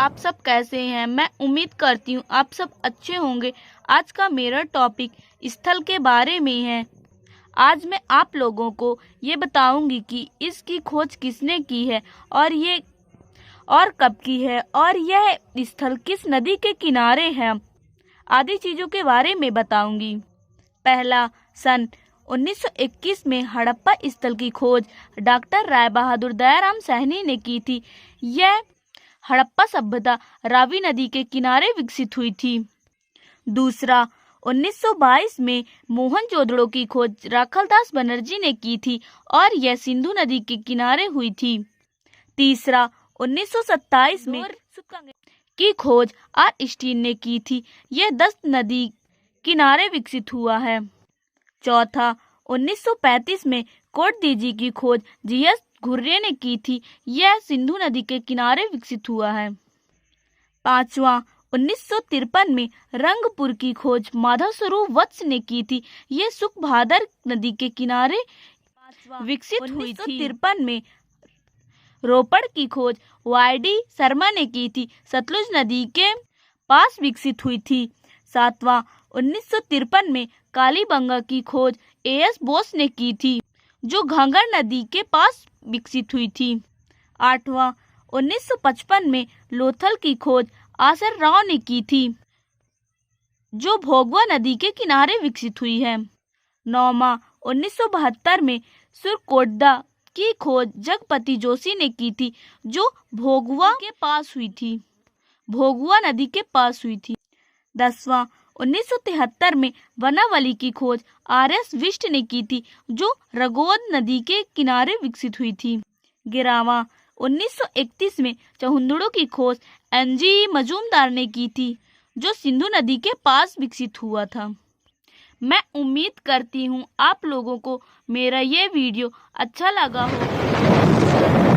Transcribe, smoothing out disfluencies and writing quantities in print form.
आप सब कैसे हैं। मैं उम्मीद करती हूँ आप सब अच्छे होंगे। आज का मेरा टॉपिक स्थल के बारे में है। आज मैं आप लोगों को ये बताऊंगी कि इसकी खोज किसने की है और कब की है और यह स्थल किस नदी के किनारे है। आदि चीज़ों के बारे में बताऊंगी। पहला, सन 1921 में हड़प्पा स्थल की खोज डॉक्टर राय बहादुर दयाराम साहनी ने की थी। यह हड़प्पा सभ्यता रावी नदी के किनारे विकसित हुई थी। दूसरा, 1922 में मोहनजोदड़ो की खोज राखलदास बनर्जी ने की थी और यह सिंधु नदी के किनारे हुई थी। तीसरा, 1927 में की खोज आर स्टीन ने की थी। यह 10 नदी किनारे विकसित हुआ है। चौथा, 1935 में कोटदीजी की खोज जीएस घुर्रे ने की थी। यह सिंधु नदी के किनारे विकसित हुआ है। पांचवा, 1953 में रंगपुर की खोज माधव स्वरूप वत्स ने की थी। यह सुखभादर नदी के किनारे विकसित हुई थी। 1953 में रोपड़ की खोज वाईडी शर्मा ने की थी। सतलुज नदी के पास विकसित हुई थी। सातवां, 1953 में कालीबंगा की खोज एएस बोस ने की थी, जो घाघर नदी के पास विकसित हुई थी। आठवां, 1955 में लोथल की खोज आसर राव ने की थी, जो भोगवा नदी के किनारे विकसित हुई है। नौवां, 1972 में सुरकोटदा की खोज जगपति जोशी ने की थी, जो भोगवा नदी के पास हुई थी। 10वां, 1973 में वनावली की खोज आरएस विष्ट ने की थी, जो रगोद नदी के किनारे विकसित हुई थी। 11वां, 1931 में चहुंदड़ो की खोज एनजी मजूमदार ने की थी, जो सिंधु नदी के पास विकसित हुआ था। मैं उम्मीद करती हूँ आप लोगों को मेरा ये वीडियो अच्छा लगा हो।